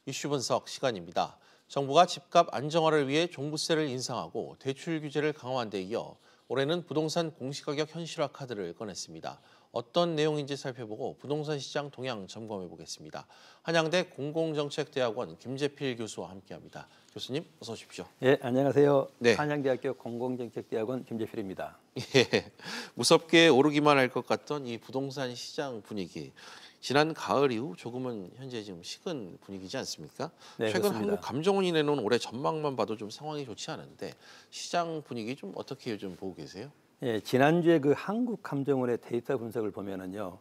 이슈 분석 시간입니다. 정부가 집값 안정화를 위해 종부세를 인상하고 대출 규제를 강화한 데 이어 올해는 부동산 공시가격 현실화 카드를 꺼냈습니다. 어떤 내용인지 살펴보고 부동산 시장 동향 점검해 보겠습니다. 한양대 공공정책대학원 김재필 교수와 함께합니다. 교수님 어서 오십시오. 예, 안녕하세요. 네. 한양대학교 공공정책대학원 김재필입니다. 예, 무섭게 오르기만 할 것 같던 이 부동산 시장 분위기. 지난 가을 이후 조금은 현재 지금 식은 분위기지 않습니까? 네, 최근 그렇습니다. 한국감정원이 내놓은 올해 전망만 봐도 좀 상황이 좋지 않은데 시장 분위기 좀 어떻게 요즘 보고 계세요? 예, 지난주에 그 한국감정원의 데이터 분석을 보면은요,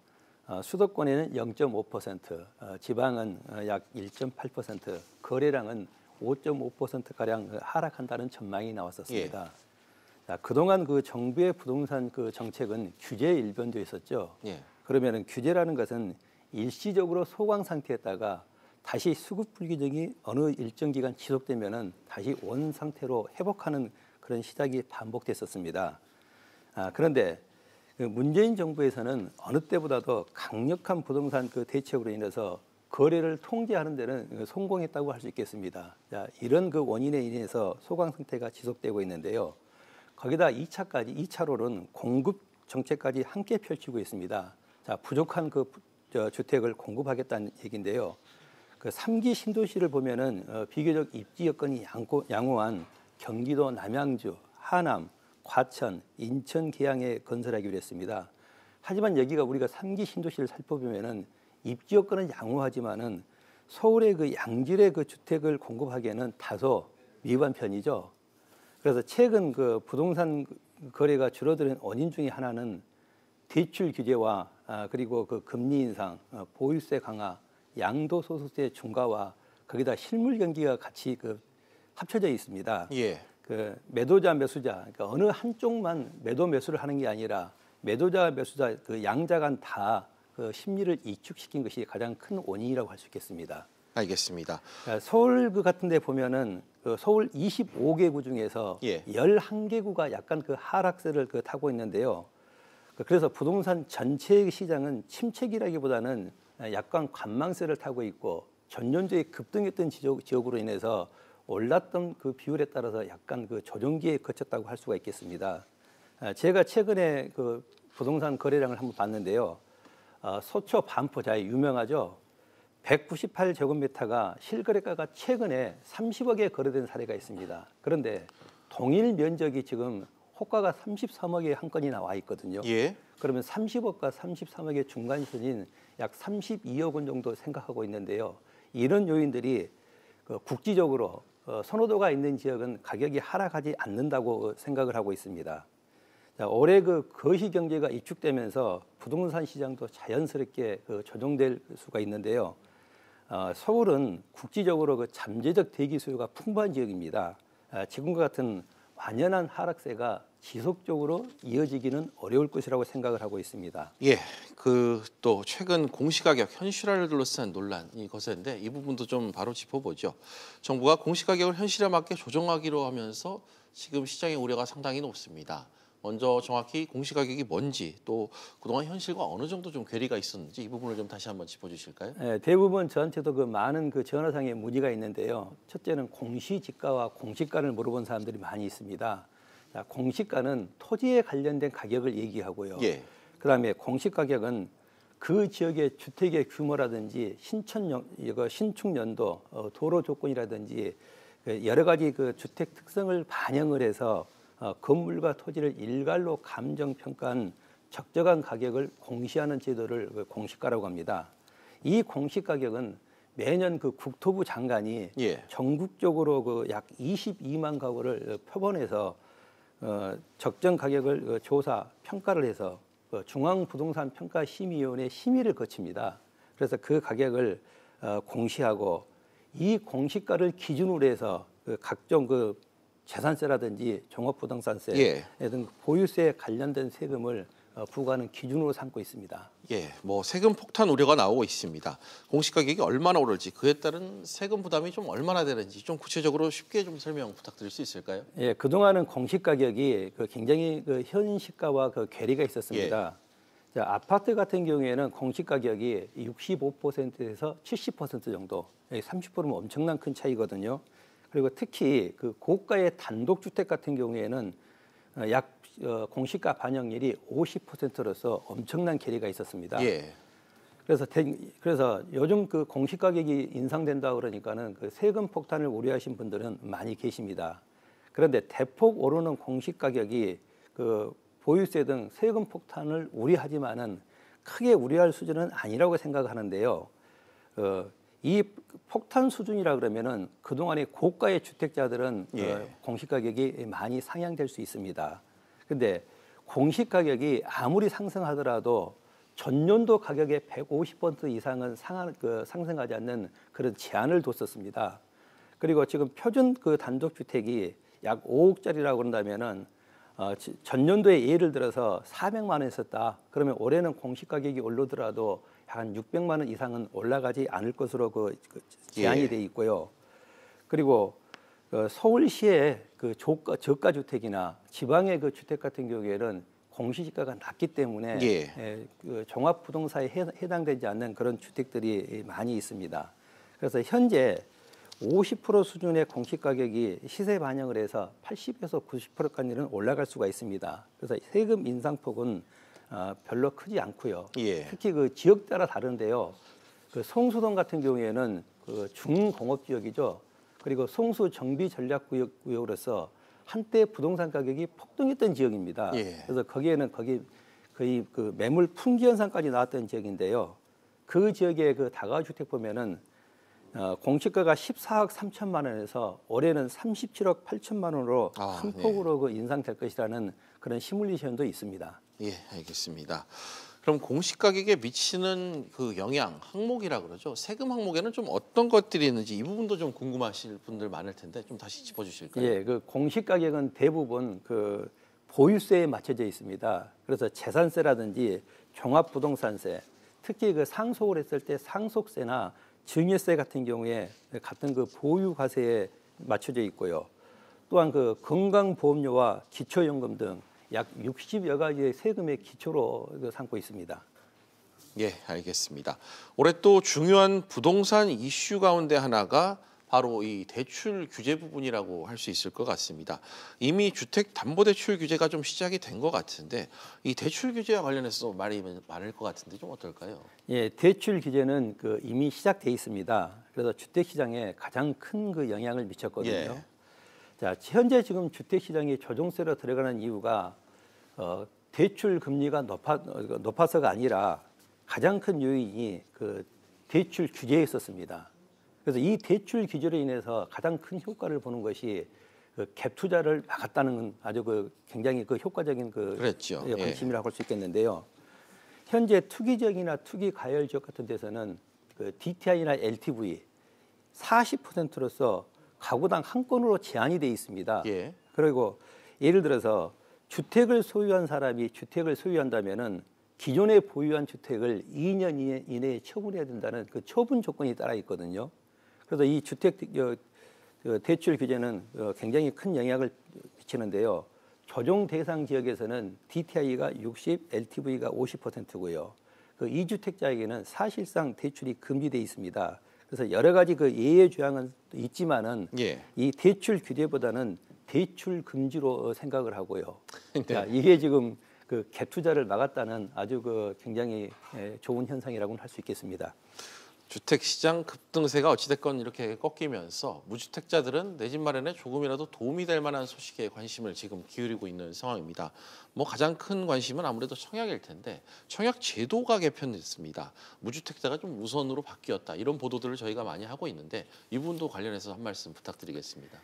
수도권에는 0.5%, 지방은 약 1.8%, 거래량은 5.5%가량 하락한다는 전망이 나왔었습니다. 자, 그동안 그 정부의 부동산 그 정책은 규제에 일변도에 있었죠. 예. 그러면은 규제라는 것은 일시적으로 소강 상태였다가 다시 수급 불균형이 어느 일정 기간 지속되면은 다시 원 상태로 회복하는 그런 시작이 반복됐었습니다. 그런데 그 문재인 정부에서는 어느 때보다도 강력한 부동산 그 대책으로 인해서 거래를 통제하는 데는 성공했다고 할 수 있겠습니다. 자, 이런 그 원인에 인해서 소강 상태가 지속되고 있는데요. 거기다 2차로는 공급 정책까지 함께 펼치고 있습니다. 자, 부족한 그 주택을 공급하겠다는 얘기인데요. 그 3기 신도시를 보면은 비교적 입지 여건이 양호한 경기도 남양주, 하남, 과천, 인천 계양에 건설하기로 했습니다. 하지만 여기가 우리가 3기 신도시를 살펴보면은 입지 여건은 양호하지만은 서울의 그 양질의 그 주택을 공급하기에는 다소 미흡한 편이죠. 그래서 최근 그 부동산 거래가 줄어드는 원인 중에 하나는 대출 규제와 그리고 그 금리 인상, 보유세 강화, 양도소득세 중과와 거기다 실물 경기가 같이 그 합쳐져 있습니다. 예. 그 매도자 매수자, 그러니까 어느 한쪽만 매도 매수를 하는 게 아니라 매도자 매수자 그 양자 간 다 그 심리를 이축시킨 것이 가장 큰 원인이라고 할 수 있겠습니다. 알겠습니다. 서울 그 같은 데 보면은 그 서울 25개구 중에서 11개구가 약간 그 하락세를 그 타고 있는데요. 그래서 부동산 전체 시장은 침체기라기보다는 약간 관망세를 타고 있고 전년도에 급등했던 지역으로 인해서 올랐던 그 비율에 따라서 약간 그 조정기에 거쳤다고 할 수가 있겠습니다. 제가 최근에 그 부동산 거래량을 한번 봤는데요. 서초 반포자이 유명하죠. 198제곱미터가 실거래가가 최근에 30억에 거래된 사례가 있습니다. 그런데 동일 면적이 지금 호가가 33억에 한 건이 나와 있거든요. 예. 그러면 30억과 33억의 중간선인 약 32억 원 정도 생각하고 있는데요. 이런 요인들이 그 국지적으로 선호도가 있는 지역은 가격이 하락하지 않는다고 생각을 하고 있습니다. 자, 올해 그 거시 경제가 위축되면서 부동산 시장도 자연스럽게 그 조정될 수가 있는데요. 서울은 국지적으로 그 잠재적 대기 수요가 풍부한 지역입니다. 지금과 같은 완연한 하락세가 지속적으로 이어지기는 어려울 것이라고 생각을 하고 있습니다. 예, 그 또 최근 공시가격 현실화를 둘러싼 논란이 거세인데 이 부분도 좀 바로 짚어보죠. 정부가 공시가격을 현실에 맞게 조정하기로 하면서 지금 시장의 우려가 상당히 높습니다. 먼저 정확히 공시가격이 뭔지 또 그동안 현실과 어느 정도 좀 괴리가 있었는지 이 부분을 좀 다시 한번 짚어주실까요? 네, 대부분 저한테도 그 많은 그 전화상의 문의가 있는데요. 첫째는 공시지가와 공시가를 물어본 사람들이 많이 있습니다. 자, 공시가는 토지에 관련된 가격을 얘기하고요. 예. 그다음에 공시가격은 그 지역의 주택의 규모라든지 신축 연도, 도로 조건이라든지 여러 가지 그 주택 특성을 반영을 해서 건물과 토지를 일괄로 감정 평가한 적정한 가격을 공시하는 제도를 공시가라고 합니다. 이 공시가격은 매년 그 국토부 장관이 전국적으로 그 약 22만 가구를 표본해서 적정 가격을 조사 평가를 해서 중앙부동산평가심의위원회 심의를 거칩니다. 그래서 그 가격을 공시하고 이 공시가를 기준으로 해서 그 각종 그 재산세라든지 종합부동산세 등 보유세에 관련된 세금을 부과하는 기준으로 삼고 있습니다. 예, 뭐 세금 폭탄 우려가 나오고 있습니다. 공시가격이 얼마나 오를지 그에 따른 세금 부담이 좀 얼마나 되는지 좀 구체적으로 쉽게 좀 설명 부탁드릴 수 있을까요? 예, 그동안은 공시가격이 굉장히 그 현시가와 그 괴리가 있었습니다. 자, 아파트 같은 경우에는 공시 가격이 65%에서 70% 정도, 30%면 엄청난 큰 차이거든요. 그리고 특히 그 고가의 단독주택 같은 경우에는 약 공시가 반영률이 50%로서 엄청난 괴리가 있었습니다. 예. 그래서 요즘 그 공시 가격이 인상된다 그러니까는 그 세금 폭탄을 우려하신 분들은 많이 계십니다. 그런데 대폭 오르는 공시 가격이 그 보유세 등 세금 폭탄을 우려하지만은 크게 우려할 수준은 아니라고 생각하는데요. 이 폭탄 수준이라 그러면은 그동안의 고가의 주택자들은 예. 공시 가격이 많이 상향될 수 있습니다. 근데 공시 가격이 아무리 상승하더라도 전년도 가격의 150% 이상은 상승하지 않는 그런 제한을 뒀었습니다. 그리고 지금 표준 그 단독주택이 약 5억짜리라고 그런다면은 전년도에 예를 들어서 400만 원 있었다. 그러면 올해는 공시 가격이 오르더라도 한 600만 원 이상은 올라가지 않을 것으로 제한이 돼 있고요. 그리고 서울시의 그 저가 주택이나 지방의 그 주택 같은 경우에는 공시지가가 낮기 때문에 그 종합부동산에 해당되지 않는 그런 주택들이 많이 있습니다. 그래서 현재 50% 수준의 공시가격이 시세 반영을 해서 80에서 90%까지는 올라갈 수가 있습니다. 그래서 세금 인상폭은 별로 크지 않고요. 예. 특히 그 지역 따라 다른데요. 그 성수동 같은 경우에는 그 중공업지역이죠. 그리고 성수 정비전략구역으로서 한때 부동산 가격이 폭등했던 지역입니다. 예. 그래서 거기에 거의 그 매물 품귀 현상까지 나왔던 지역인데요. 그 지역의 그 다가주택 보면은 공시가가 14억 3천만 원에서 올해는 37억 8천만 원으로 큰 폭으로 그 인상될 것이라는 그런 시뮬레이션도 있습니다. 예, 알겠습니다. 그럼 공시 가격에 미치는 그 영향 항목이라 그러죠. 세금 항목에는 좀 어떤 것들이 있는지 이 부분도 좀 궁금하실 분들 많을 텐데 좀 다시 짚어주실까요? 예, 그 공시 가격은 대부분 그 보유세에 맞춰져 있습니다. 그래서 재산세라든지 종합부동산세, 특히 그 상속을 했을 때 상속세나 증여세 같은 경우에 같은 그 보유과세에 맞춰져 있고요. 또한 그 건강보험료와 기초연금 등 약 60여 가지의 세금의 기초로 삼고 있습니다. 예, 알겠습니다. 올해 또 중요한 부동산 이슈 가운데 하나가 바로 이 대출 규제 부분이라고 할 수 있을 것 같습니다. 이미 주택담보대출 규제가 좀 시작이 된 것 같은데 이 대출 규제와 관련해서 말이 많을 것 같은데 좀 어떨까요? 예, 대출 규제는 그 이미 시작돼 있습니다. 그래서 주택 시장에 가장 큰 그 영향을 미쳤거든요. 예. 자, 현재 지금 주택 시장이 조정세로 들어가는 이유가 대출 금리가 높아서가 아니라 가장 큰 요인이 그 대출 규제에 있었습니다. 그래서 이 대출 규제로 인해서 가장 큰 효과를 보는 것이 그 갭 투자를 막았다는 아주 그 굉장히 그 효과적인 그 그랬죠. 방침이라고 할 수 있겠는데요. 현재 투기 지역이나 투기 가열 지역 같은 데서는 그 DTI나 LTV 40%로서 가구당 한 건으로 제한이 돼 있습니다. 예. 그리고 예를 들어서 주택을 소유한 사람이 주택을 소유한다면은 기존에 보유한 주택을 2년 이내에 처분해야 된다는 그 처분 조건이 따라 있거든요. 그래서 이 주택 대출 규제는 굉장히 큰 영향을 미치는데요. 조정 대상 지역에서는 DTI가 60, LTV가 50%고요. 그 2주택자에게는 사실상 대출이 금지돼 있습니다. 그래서 여러 가지 그 예외 조항은 있지만은 이 대출 규제보다는 대출 금지로 생각을 하고요. 네. 자, 이게 지금 그 갭 투자를 막았다는 아주 그 굉장히 좋은 현상이라고 할 수 있겠습니다. 주택 시장 급등세가 어찌됐건 이렇게 꺾이면서 무주택자들은 내 집 마련에 조금이라도 도움이 될 만한 소식에 관심을 지금 기울이고 있는 상황입니다. 뭐 가장 큰 관심은 아무래도 청약일 텐데 청약 제도가 개편됐습니다. 무주택자가 좀 우선으로 바뀌었다. 이런 보도들을 저희가 많이 하고 있는데 이 부분도 관련해서 한 말씀 부탁드리겠습니다.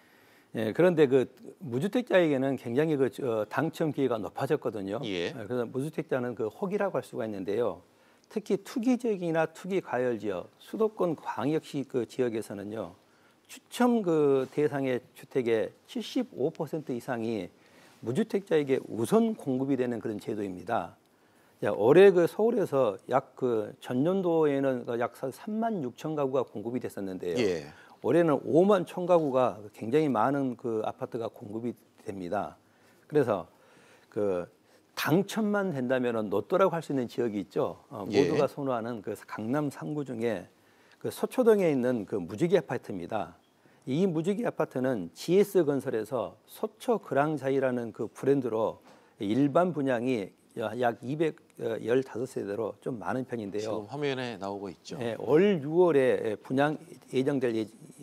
예, 그런데 그 무주택자에게는 굉장히 그 당첨 기회가 높아졌거든요. 예. 그래서 무주택자는 그 혹이라고 할 수가 있는데요. 특히 투기 지역이나 투기 가열 지역, 수도권 광역시 그 지역에서는요. 추첨 그 대상의 주택의 75% 이상이 무주택자에게 우선 공급이 되는 그런 제도입니다. 자, 올해 그 서울에서 약 그 전년도에는 약 3만 6천 가구가 공급이 됐었는데요. 예. 올해는 5만 천 가구가 굉장히 많은 그 아파트가 공급이 됩니다. 그래서 그 당첨만 된다면 로또라고 할 수 있는 지역이 있죠. 모두가 예. 선호하는 그 강남 3구 중에 그 서초동에 있는 그 무지개 아파트입니다. 이 무지개 아파트는 GS건설에서 서초그랑자이라는 그 브랜드로 일반 분양이 약 215세대로 좀 많은 편인데요. 지금 화면에 나오고 있죠. 예, 올 6월에 분양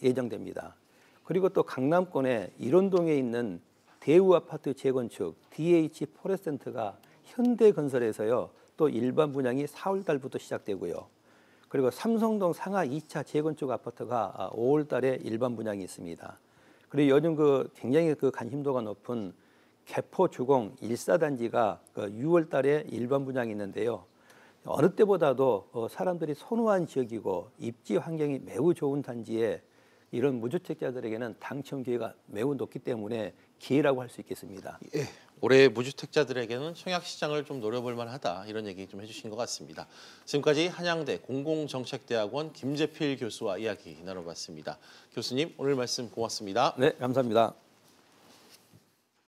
예정됩니다. 그리고 또 강남권에 일원동에 있는 대우 아파트 재건축 DH 포레센트가 현대건설에서요. 또 일반 분양이 4월 달부터 시작되고요. 그리고 삼성동 상하 2차 재건축 아파트가 5월 달에 일반 분양이 있습니다. 그리고 요즘 그 굉장히 그 관심도가 높은 개포주공 1사단지가 6월 달에 일반 분양이 있는데요. 어느 때보다도 사람들이 선호한 지역이고 입지 환경이 매우 좋은 단지에 이런 무주택자들에게는 당첨 기회가 매우 높기 때문에 기회라고 할 수 있겠습니다. 예, 올해 무주택자들에게는 청약 시장을 좀 노려볼 만하다 이런 얘기 좀 해주신 것 같습니다. 지금까지 한양대 공공정책대학원 김재필 교수와 이야기 나눠봤습니다. 교수님 오늘 말씀 고맙습니다. 네, 감사합니다.